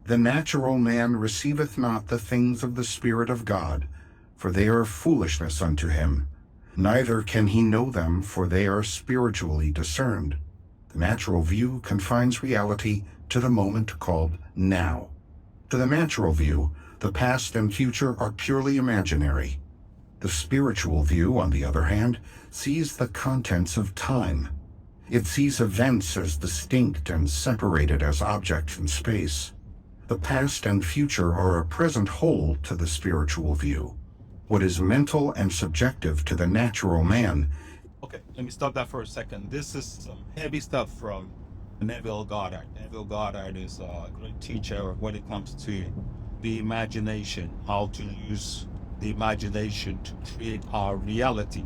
The natural man receiveth not the things of the Spirit of God, for they are foolishness unto him. Neither can he know them, for they are spiritually discerned. The natural view confines reality to the moment called now. To the natural view, the past and future are purely imaginary. The spiritual view, on the other hand, sees the contents of time. It sees events as distinct and separated as objects in space. The past and future are a present whole to the spiritual view. What is mental and subjective to the natural man. Okay, let me stop that for a second. This is some heavy stuff from Neville Godard. Neville Godard is a great teacher when it comes to the imagination, how to use the imagination to create our reality.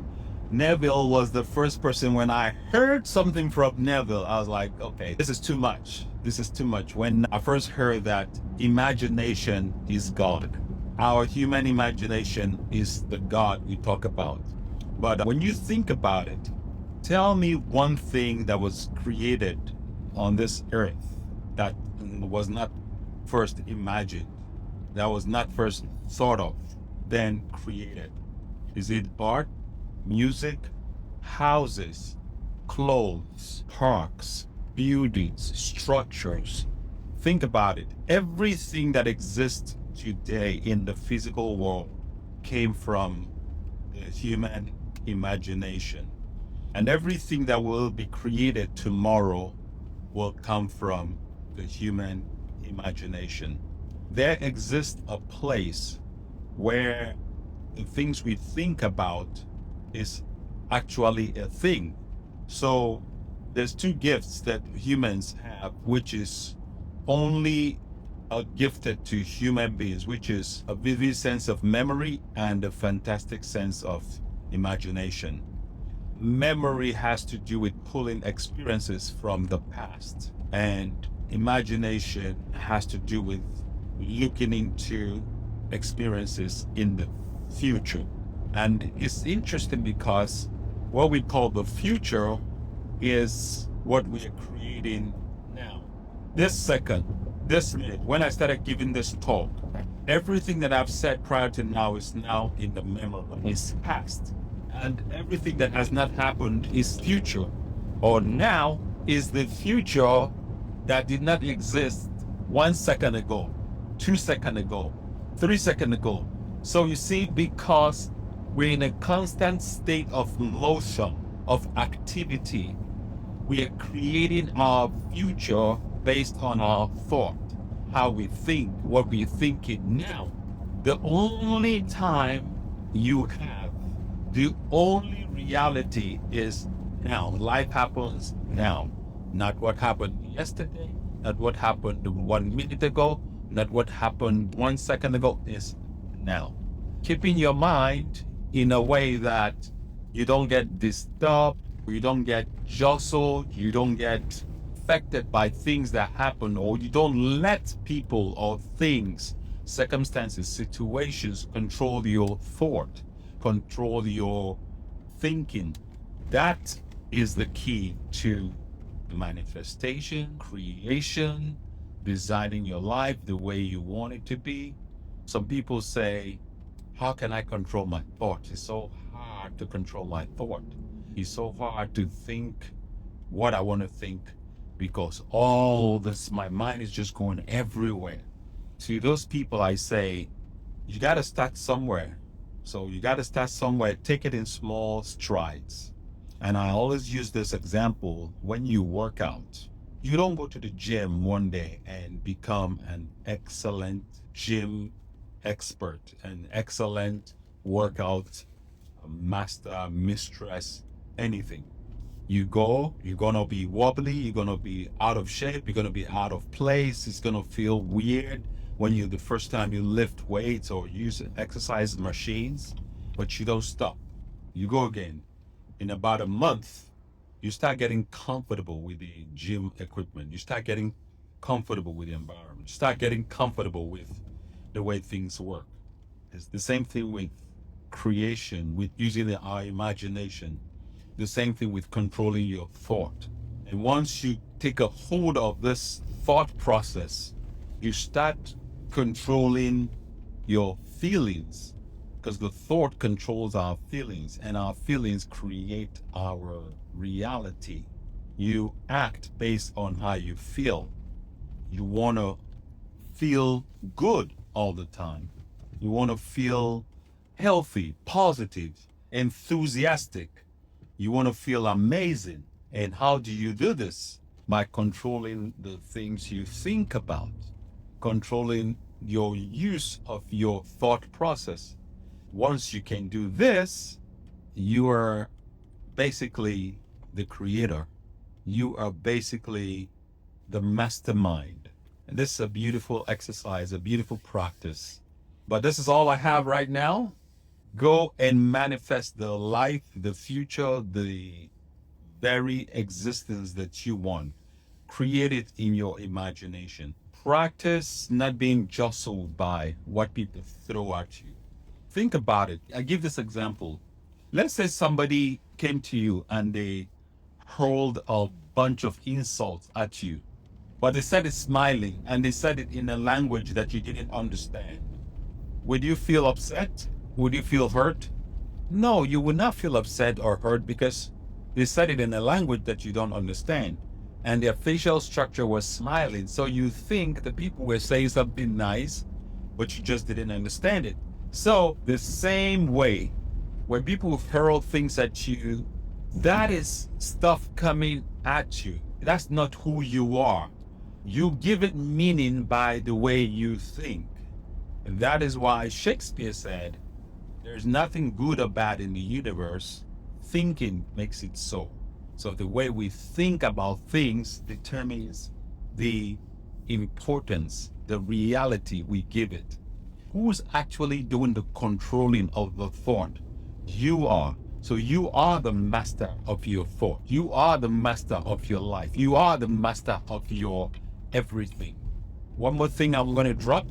Neville was the first person, when I heard something from Neville, I was like, okay, this is too much. This is too much. When I first heard that imagination is God, our human imagination is the God we talk about. But when you think about it, tell me one thing that was created on this earth that was not first imagined, that was not first thought of, then created. Is it art, music, houses, clothes, parks, buildings, structures? Think about it. Everything that exists today in the physical world came from the human imagination. And everything that will be created tomorrow will come from the human imagination. There exists a place where the things we think about is actually a thing. So there's two gifts that humans have, which is only gifted to human beings, which is a vivid sense of memory and a fantastic sense of imagination. Memory has to do with pulling experiences from the past, and imagination has to do with looking into experiences in the future. And it's interesting because what we call the future is what we are creating now. This second, this minute, when I started giving this talk, everything that I've said prior to now is now in the memory, is past. And everything that has not happened is future. Or now is the future that did not exist 1 second ago, 2 seconds ago, 3 seconds ago. So you see, because we're in a constant state of motion, of activity, we are creating our future based on our thought, how we think, what we're thinking now. The only time you have, the only reality is now. Life happens now, not what happened yesterday, not what happened 1 minute ago, not what happened 1 second ago, is now. Keeping your mind in a way that you don't get disturbed, you don't get jostled, you don't get affected by things that happen, or you don't let people or things, circumstances, situations control your thought, control your thinking. That is the key to manifestation, creation, designing your life the way you want it to be. Some people say, how can I control my thoughts? It's so hard to control my thought. It's so hard to think what I want to think because all this, my mind is just going everywhere. To those people, I say, you got to start somewhere. So you got to start somewhere, take it in small strides. And I always use this example. When you work out, you don't go to the gym one day and become an excellent gym expert, an excellent workout master, mistress, anything. You go, you're going to be wobbly, you're going to be out of shape, you're going to be out of place, it's going to feel weird when the first time you lift weights or use exercise machines, but you don't stop. You go again. In about a month, you start getting comfortable with the gym equipment. You start getting comfortable with the environment. You start getting comfortable with the way things work. It's the same thing with creation, with using our imagination. The same thing with controlling your thought. And once you take a hold of this thought process, You start controlling your feelings, because the thought controls our feelings and our feelings create our reality. You act based on how you feel. You want to feel good all the time. You want to feel healthy, positive, enthusiastic. You want to feel amazing. And how do you do this? By controlling the things you think about, controlling your use of your thought process. Once you can do this, you are basically the creator. You are basically the mastermind. And this is a beautiful exercise, a beautiful practice. But this is all I have right now. Go and manifest the life, the future, the very existence that you want. Create it in your imagination. Practice not being jostled by what people throw at you. Think about it. I give this example. Let's say somebody came to you and they hurled a bunch of insults at you, but they said it smiling and they said it in a language that you didn't understand. Would you feel upset? Would you feel hurt? No, you would not feel upset or hurt because they said it in a language that you don't understand. And their facial structure was smiling. So you think the people were saying something nice, but you just didn't understand it. So the same way, when people hurl things at you, that is stuff coming at you. That's not who you are. You give it meaning by the way you think. And that is why Shakespeare said, there's nothing good or bad in the universe. Thinking makes it so. So the way we think about things determines the importance, the reality we give it. Who's actually doing the controlling of the thought? You are. So you are the master of your thought. You are the master of your life. You are the master of your everything. One more thing I'm going to drop.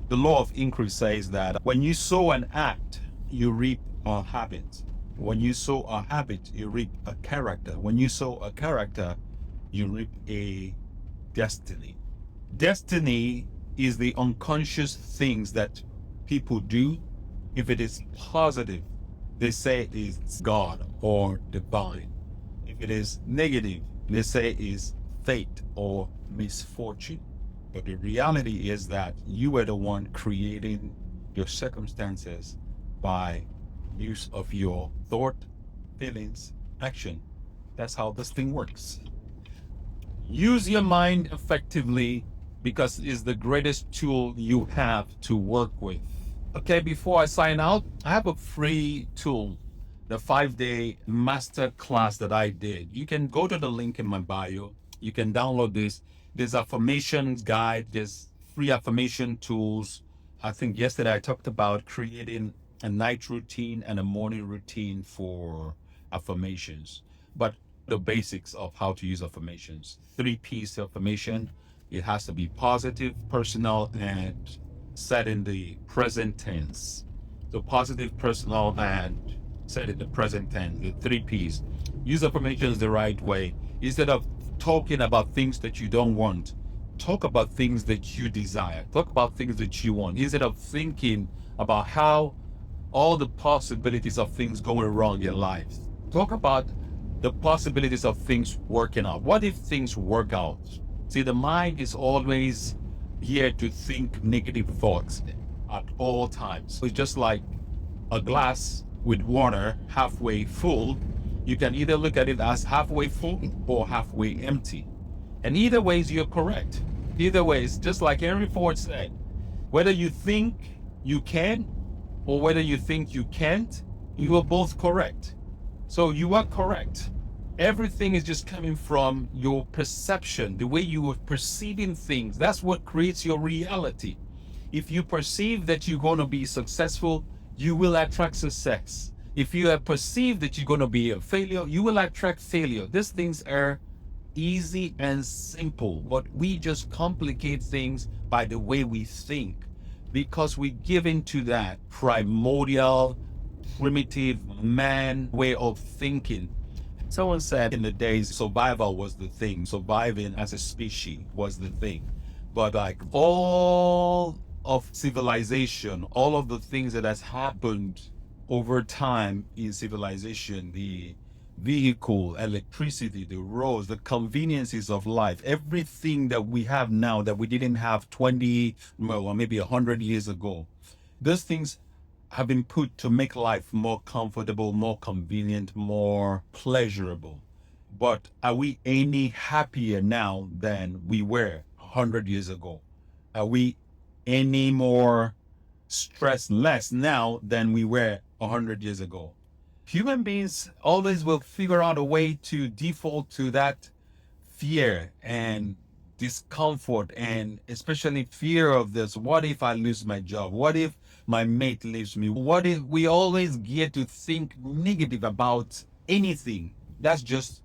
The law of increase says that when you sow an act, you reap a habit. When you sow a habit, you reap a character. When you sow a character, you reap a destiny. Destiny is the unconscious things that people do. If it is positive, they say it's God or divine. If it is negative, they say it's fate or misfortune. But the reality is that you are the one creating your circumstances by use of your thought, feelings, action. That's how this thing works. Use your mind effectively because it's the greatest tool you have to work with. Okay, before I sign out, I have a free tool, the 5-day masterclass that I did. You can go to the link in my bio. You can download this. There's affirmations guide. There's free affirmation tools. I think yesterday I talked about creating a night routine and a morning routine for affirmations. But the basics of how to use affirmations. 3 P's to affirmation. It has to be positive, personal, and said in the present tense. So positive, personal, and said in the present tense, the 3 P's. Use affirmations the right way. Instead of talking about things that you don't want, talk about things that you desire. Talk about things that you want. Instead of thinking about how all the possibilities of things going wrong in your life, talk about the possibilities of things working out. What if things work out? See, the mind is always here to think negative thoughts at all times. It's just like a glass with water halfway full. You can either look at it as halfway full or halfway empty. And either ways, you're correct. Either ways, just like Henry Ford said, whether you think you can or whether you think you can't, you are both correct. So you are correct. Everything is just coming from your perception, the way you are perceiving things. That's what creates your reality. If you perceive that you're going to be successful, you will attract success. If you have perceived that you're going to be a failure, you will attract failure. These things are easy and simple, but we just complicate things by the way we think because we give into that primordial, primitive man way of thinking. Someone said in the days, survival was the thing. Surviving as a species was the thing. But like all of civilization, all of the things that has happened over time in civilization, the vehicle, electricity, the roads, the conveniences of life, everything that we have now that we didn't have 20, well, or maybe 100 years ago, those things have been put to make life more comfortable, more convenient, more pleasurable. But are we any happier now than we were 100 years ago? Are we any more stressed less now than we were 100 years ago? Human beings always will figure out a way to default to that fear and discomfort, and especially fear of this. What if I lose my job? What if my mate leaves me? What if we always get to think negative about anything? That's just,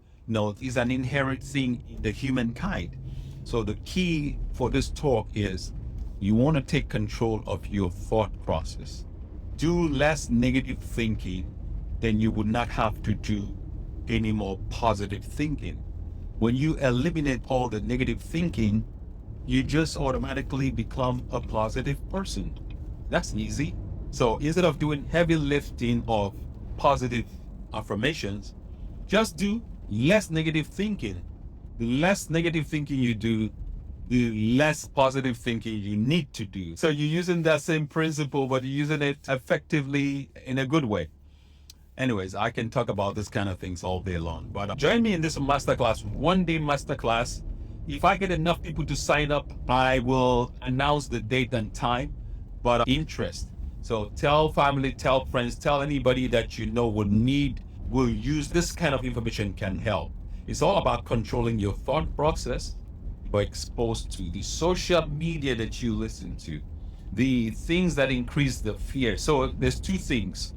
is an inherent thing in the humankind. So the key for this talk is you want to take control of your thought process. Do less negative thinking, then you would not have to do any more positive thinking. When you eliminate all the negative thinking, you just automatically become a positive person. That's easy. So instead of doing heavy lifting of positive affirmations, just do less negative thinking. The less negative thinking you do, the less positive thinking you need to do. So you're using that same principle, but you're using it effectively in a good way. Anyways, I can talk about this kind of things all day long. But join me in this masterclass, 1-day masterclass. If I get enough people to sign up, I will announce the date and time. But interest. So tell family, tell friends, tell anybody that you know will use this kind of information can help. It's all about controlling your thought process. You're exposed to the social media that you listen to, the things that increase the fear. So there's two things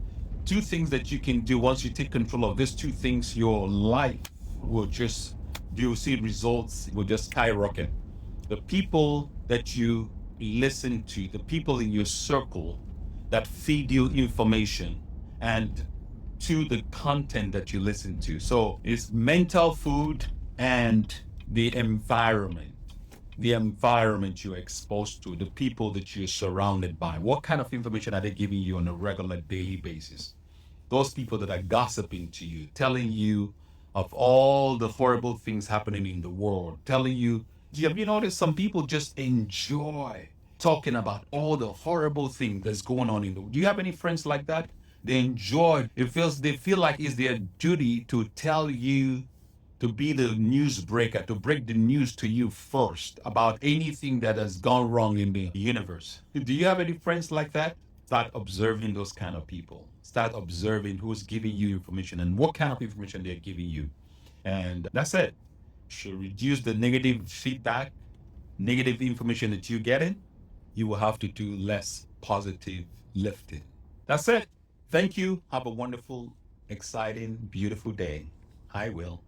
that you can do. Once you take control of these two things, your life will just, you'll see results will just skyrocket. The people that you listen to, the people in your circle that feed you information, and to the content that you listen to. So it's mental food and the environment you're exposed to, the people that you're surrounded by. What kind of information are they giving you on a regular daily basis? Those people that are gossiping to you, telling you of all the horrible things happening in the world, telling you, have you noticed some people just enjoy talking about all the horrible things that's going on in the world? Do you have any friends like that? They enjoy, they feel like it's their duty to tell you, to be the news breaker, to break the news to you first about anything that has gone wrong in the universe. Do you have any friends like that? Start observing those kind of people. Start observing who's giving you information and what kind of information they're giving you. And that's it. You should reduce the negative feedback, negative information that you're getting. You will have to do less positive lifting. That's it. Thank you. Have a wonderful, exciting, beautiful day. I will.